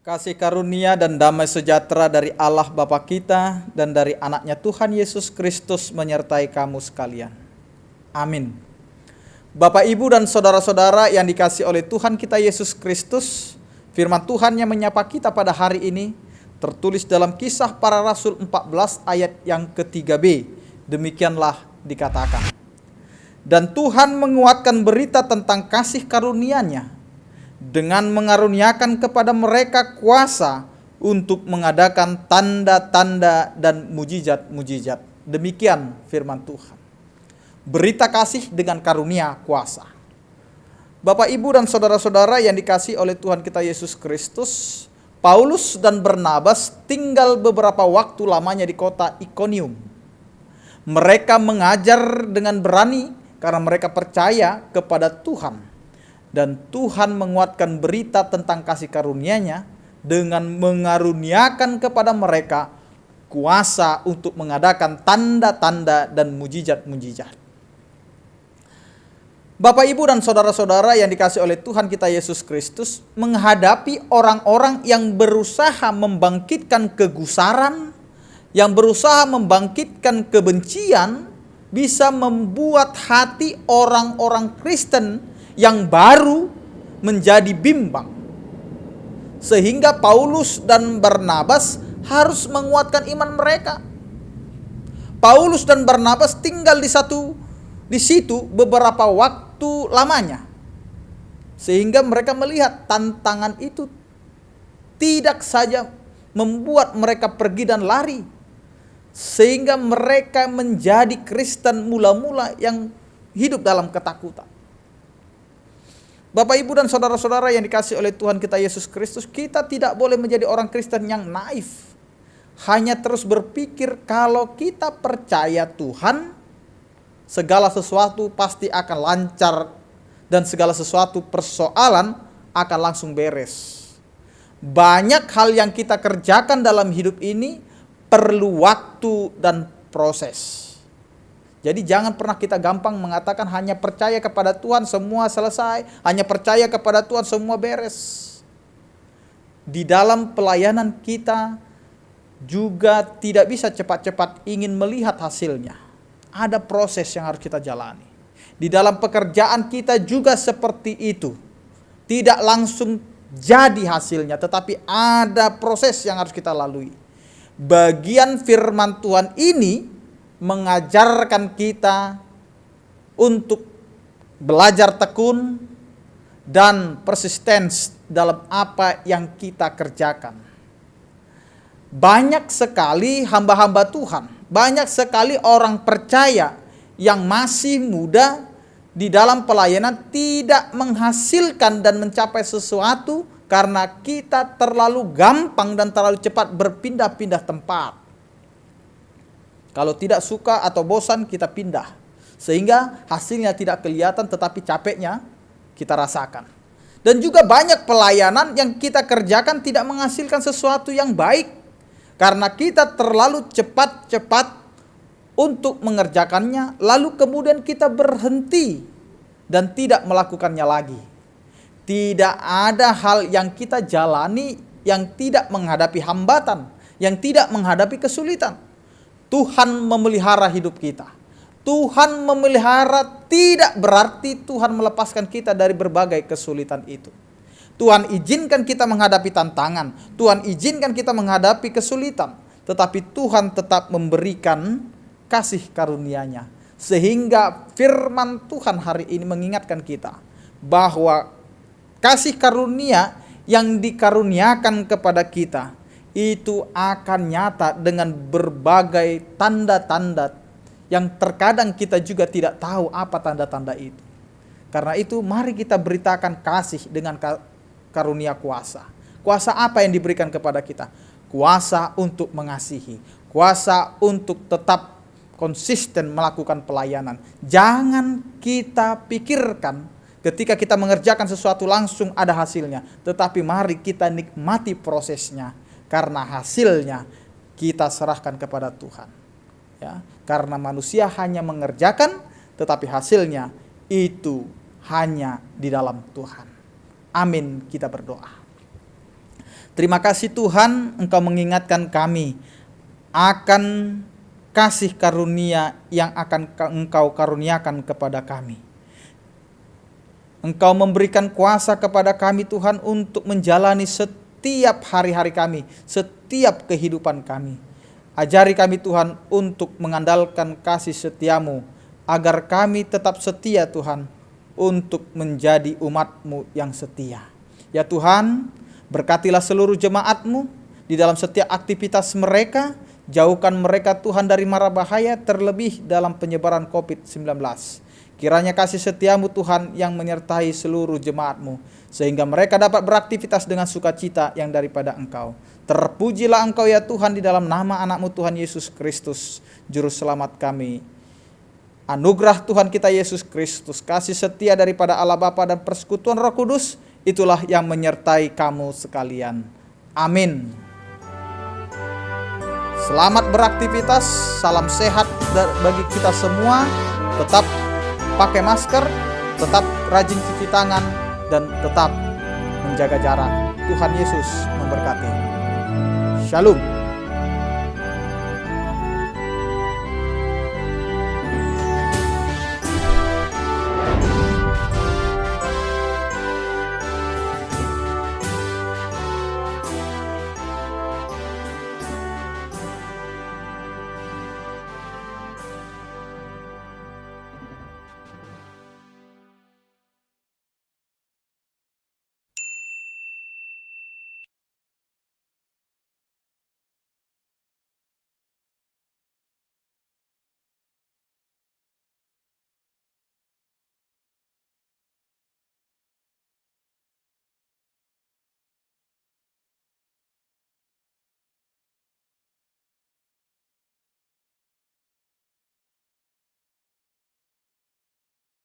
Kasih karunia dan damai sejahtera dari Allah Bapa kita dan dari anaknya Tuhan Yesus Kristus menyertai kamu sekalian. Amin. Bapak, Ibu, dan saudara-saudara yang dikasihi oleh Tuhan kita Yesus Kristus, firman Tuhan yang menyapa kita pada hari ini tertulis dalam Kisah Para Rasul 14 ayat yang ke-3b. Demikianlah dikatakan. Dan Tuhan menguatkan berita tentang kasih karunia-Nya dengan mengaruniakan kepada mereka kuasa untuk mengadakan tanda-tanda dan mujizat-mujizat. Demikian firman Tuhan. Berita kasih dengan karunia kuasa. Bapak, Ibu, dan saudara-saudara yang dikasihi oleh Tuhan kita Yesus Kristus, Paulus dan Barnabas tinggal beberapa waktu lamanya di kota Ikonium. Mereka mengajar dengan berani karena mereka percaya kepada Tuhan. Dan Tuhan menguatkan berita tentang kasih karunia-Nya dengan mengaruniakan kepada mereka kuasa untuk mengadakan tanda-tanda dan mujizat-mujizat. Bapak, Ibu, dan saudara-saudara yang dikasihi oleh Tuhan kita Yesus Kristus, menghadapi orang-orang yang berusaha membangkitkan kegusaran, yang berusaha membangkitkan kebencian, bisa membuat hati orang-orang Kristen yang baru menjadi bimbang. Sehingga Paulus dan Barnabas harus menguatkan iman mereka. Paulus dan Barnabas tinggal di situ beberapa waktu lamanya. Sehingga mereka melihat tantangan itu tidak saja membuat mereka pergi dan lari, sehingga mereka menjadi Kristen mula-mula yang hidup dalam ketakutan. Bapak, Ibu, dan saudara-saudara yang dikasihi oleh Tuhan kita Yesus Kristus, kita tidak boleh menjadi orang Kristen yang naif. Hanya terus berpikir kalau kita percaya Tuhan, segala sesuatu pasti akan lancar dan segala sesuatu persoalan akan langsung beres. Banyak hal yang kita kerjakan dalam hidup ini perlu waktu dan proses. Jadi jangan pernah kita gampang mengatakan hanya percaya kepada Tuhan semua selesai, hanya percaya kepada Tuhan semua beres. Di dalam pelayanan kita juga tidak bisa cepat-cepat ingin melihat hasilnya. Ada proses yang harus kita jalani. Di dalam pekerjaan kita juga seperti itu. Tidak langsung jadi hasilnya, tetapi ada proses yang harus kita lalui. Bagian firman Tuhan ini mengajarkan kita untuk belajar tekun dan persistens dalam apa yang kita kerjakan. Banyak sekali hamba-hamba Tuhan, banyak sekali orang percaya yang masih muda di dalam pelayanan tidak menghasilkan dan mencapai sesuatu karena kita terlalu gampang dan terlalu cepat berpindah-pindah tempat. Kalau tidak suka atau bosan kita pindah. Sehingga hasilnya tidak kelihatan tetapi capeknya kita rasakan. Dan juga banyak pelayanan yang kita kerjakan tidak menghasilkan sesuatu yang baik. Karena kita terlalu cepat-cepat untuk mengerjakannya. Lalu kemudian kita berhenti dan tidak melakukannya lagi. Tidak ada hal yang kita jalani yang tidak menghadapi hambatan. Yang tidak menghadapi kesulitan. Tuhan memelihara hidup kita. Tuhan memelihara tidak berarti Tuhan melepaskan kita dari berbagai kesulitan itu. Tuhan izinkan kita menghadapi tantangan. Tuhan izinkan kita menghadapi kesulitan. Tetapi Tuhan tetap memberikan kasih karunia-Nya. Sehingga firman Tuhan hari ini mengingatkan kita bahwa kasih karunia yang dikaruniakan kepada kita itu akan nyata dengan berbagai tanda-tanda yang terkadang kita juga tidak tahu apa tanda-tanda itu. Karena itu mari kita beritakan kasih dengan karunia kuasa. Kuasa apa yang diberikan kepada kita? Kuasa untuk mengasihi. Kuasa untuk tetap konsisten melakukan pelayanan. Jangan kita pikirkan ketika kita mengerjakan sesuatu langsung ada hasilnya. Tetapi mari kita nikmati prosesnya. Karena hasilnya kita serahkan kepada Tuhan. Ya, karena manusia hanya mengerjakan, tetapi hasilnya itu hanya di dalam Tuhan. Amin, kita berdoa. Terima kasih Tuhan, Engkau mengingatkan kami akan kasih karunia yang akan Engkau karuniakan kepada kami. Engkau memberikan kuasa kepada kami Tuhan untuk menjalani setiap hari-hari kami, setiap kehidupan kami. Ajari kami Tuhan untuk mengandalkan kasih setiamu, agar kami tetap setia Tuhan untuk menjadi umat-Mu yang setia. Ya Tuhan, berkatilah seluruh jemaat-Mu di dalam setiap aktivitas mereka. Jauhkan mereka Tuhan dari mara bahaya, terlebih dalam penyebaran COVID-19. Kiranya kasih setiamu Tuhan yang menyertai seluruh jemaat-Mu, sehingga mereka dapat beraktivitas dengan sukacita yang daripada Engkau. Terpujilah Engkau ya Tuhan di dalam nama anak-Mu Tuhan Yesus Kristus, Juru Selamat kami. Anugerah Tuhan kita Yesus Kristus, kasih setia daripada Allah Bapa dan persekutuan Roh Kudus, itulah yang menyertai kamu sekalian. Amin. Selamat beraktivitas, salam sehat bagi kita semua. Tetap pakai masker, tetap rajin cuci tangan, dan tetap menjaga jarak. Tuhan Yesus memberkati. Shalom.